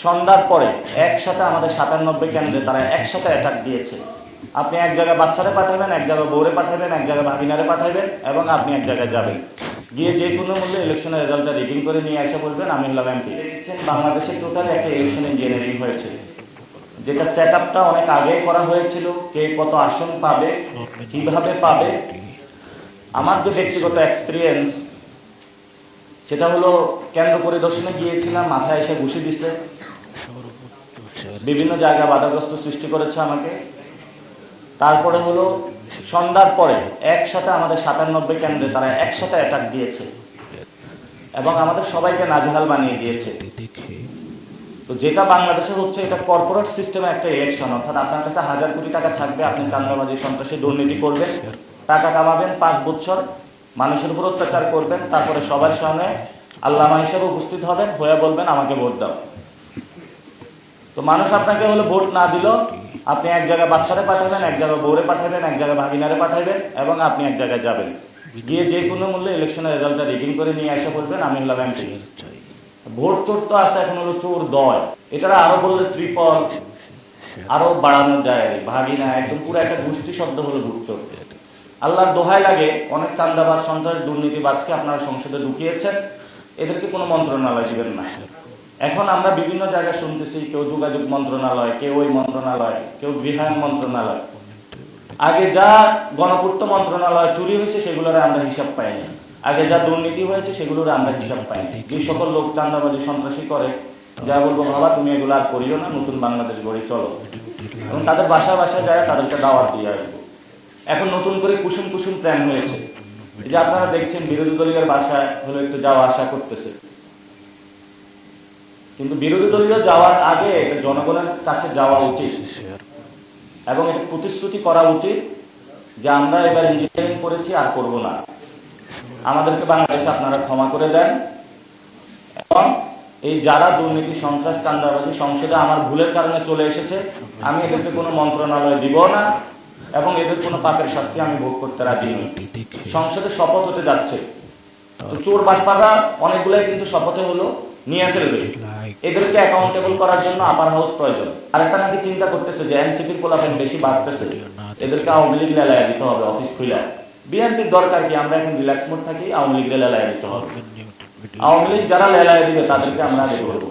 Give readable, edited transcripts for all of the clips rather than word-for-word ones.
সন্ধ্যার পরে একসাথে আমাদের 97 কেন্দ্রে তারা একসাথে অ্যাটাক দিয়েছে। আপনি এক জায়গায় বাচ্চারে পাঠাবেন, এক জায়গায় বউরে পাঠাবেন, এক জায়গায় ভাগিনারে পাঠাবেন এবং আপনি এক জায়গায় যাবেন, গিয়ে যে কোনো মূল্যে ইলেকশনের রেজাল্টটা রিডিং করে নিয়ে এসে বলবেন আমি হলাম এমপি। দেখছেন বাংলাদেশে টোটালি একটা ইলেকশন ইঞ্জিনিয়ারিং হয়েছে, যেটা সেট আপটা অনেক আগেই করা হয়েছিল। কে কত আসন পাবে, কিভাবে পাবে। আমার যে ব্যক্তিগত এক্সপিরিয়েন্স সেটা হলো, কেন্দ্র পরিদর্শনে গিয়েছিলাম, মাথায় এসে ঘুষি দিচ্ছে, বিভিন্ন জায়গায় বাধাগ্রস্ত সৃষ্টি করেছে আমাকে। তারপরে হলো সন্ধ্যার পরে একসাথে আমাদের 97 কেন্দ্রে তারা একসাথে অ্যাটাক দিয়েছে এবং আমাদের সবাইকে নাজেহাল বানিয়ে দিয়েছে। তো যেটা বাংলাদেশে হচ্ছে, এটা কর্পোরেট সিস্টেমে একটা ইলেকশন, অর্থাৎ আপনার কাছে 1000 কোটি টাকা থাকবে, আপনি চাঁদাবাজি সন্ত্রাসী দুর্নীতি করবেন, টাকা কামাবেন 5 বছর, মানুষের উপর অত্যাচার করবেন, তারপরে সবার সামনে আল্লামা হিসেবে উপস্থিত হবেন, হয়ে বলবেন আমাকে ভোট দাও। তো মানুষ আপনাকে হলো ভোট না দিল, আপনি এক জায়গায় বাচ্চারে পাঠাবেন, এক জায়গায় বউরে পাঠাবেন, এক জায়গায় ভাগিনারে পাঠাবেন এবং আপনি এক জায়গায় যাবেন, গিয়ে যে কোনো মূল্যে ইলেকশনের রেজাল্টটা রিডিং করে নিয়ে এসে বলবেন আমি হলাম এমপি। ভোট চোর তো আছে, এখন হলো চোর দয়, এটা আরো বললে ত্রিপল আরো বাড়ানো যায়, ভাগিনা একদম পুরো একটা গোষ্ঠী শব্দ হলো ভোট চোর। আল্লাহর দোহাই লাগে, অনেক চাঁদাবাজ সন্ত্রাস দুর্নীতিবাজকে আপনারা সংসদে ঢুকিয়েছেন, এদেরকে কোনো মন্ত্রণালয় দিবেন না। এখন আমরা বিভিন্ন জায়গায় শুনতেছি, কেউ যোগাযোগ মন্ত্রণালয়, কেউ ওই মন্ত্রণালয়, কেউ গৃহায়ণ মন্ত্রণালয়। আগে যা গণপূর্ত মন্ত্রণালয় চুরি হয়েছে সেগুলোর আমরা হিসাব পাইনি, আগে যা দুর্নীতি হয়েছে সেগুলোর আমরা হিসাব পাইনি। যে সকল লোক চাঁদাবাজি সন্ত্রাসী করে, যা বলবো বাবা তুমি এগুলো আর করিও না, নতুন বাংলাদেশ গড়ে চলো, এবং তাদের বাসায় বাসায় যায় তাদেরকে দাওয়াত দিয়ে আসবো। এখন নতুন করে কুসুম কুসুম প্ল্যান হয়েছে, যে আপনারা দেখছেন বিরোধী দলীয় বাসায় হলো একটু যাওয়া আসা করতেছে, কিন্তু বিরোধী দলীয় যাওয়ার আগে জনগণের কাছে যাওয়া উচিত এবং এটা প্রতিশ্রুতি করা উচিত যে আমরা এবার ইঞ্জিনিয়ারিং করেছি আর করব না, আমাদেরকে বাংলাদেশে আপনারা ক্ষমা করে দেন। এবং এই যারা দুর্নীতি সন্ত্রাস চাঁদাবাজি সংসদে আমার ভুলের কারণে চলে এসেছে, আমি এদেরকে কোনো মন্ত্রণালয় দিব না এবং এদের কোনো পাপের শাস্তি আমি ভোগ করতে রাজি নই। সংসদে শপথ হতে যাচ্ছে, তো চোর বাটপাররা অনেকগুলাই কিন্তু শপথে হলো নিয়ে ফেলবে, এদেরকে অ্যাকাউন্টেবল করার জন্য আপার হাউস প্রয়োজন। আরেকটা নাকি চিন্তা করতেছে যে এনসিপির কোলাপেন বেশি বাড়তেছে, এদেরকে আওয়ামী লীগ লেলায় দিতে হবে অফিস খুলে। বিএনপির দরকার কি, আমরা এখন রিল্যাক্স মোড থাকি, আওয়ামী লীগ লেলায় দিতে হবে। আওয়ামী লীগ যারা লেলায় দিবে তাদেরকে আমরা আগে করবো।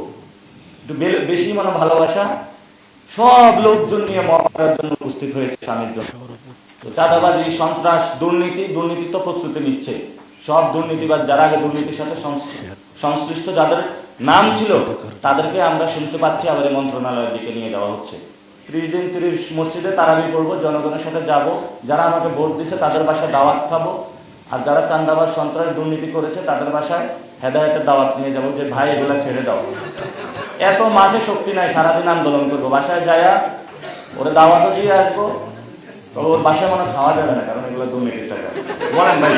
একটু বেশি মানে ভালোবাসা, সব লোকজন নিয়ে মরার জন্য উপস্থিত হয়েছে স্বামীর জন্য। চাঁদাবাজি সন্ত্রাস দুর্নীতি তো প্রস্তুতি নিচ্ছে, সব দুর্নীতিবাজ যারা আগে দুর্নীতির সাথে সংশ্লিষ্ট যাদের নাম ছিল তাদেরকে আমরা শুনতে পাচ্ছি আবার এই মন্ত্রণালয়ের দিকে নিয়ে যাওয়া হচ্ছে। 30 দিন 30 মসজিদে তারাবি করবো, জনগণের সাথে যাব, যারা আমাকে ভোট দিচ্ছে তাদের বাসায় দাওয়াত খাবো, আর যারা চাঁদাবাজ সন্ত্রাস দুর্নীতি করেছে তাদের বাসায় হেদায়েতের দাওয়াত নিয়ে যাবো, যে ভাই এগুলা ছেড়ে দাও। এত মাঝে শক্তি নাই, সারাদিন আন্দোলন করবো, বাসায় যায়া ওরা দাওয়াতও দিয়ে আসবো, ওর বাসায় মনে খাওয়া যাবে না, কারণ এগুলো দুর্নীতির টাকা। বলেন ভাই।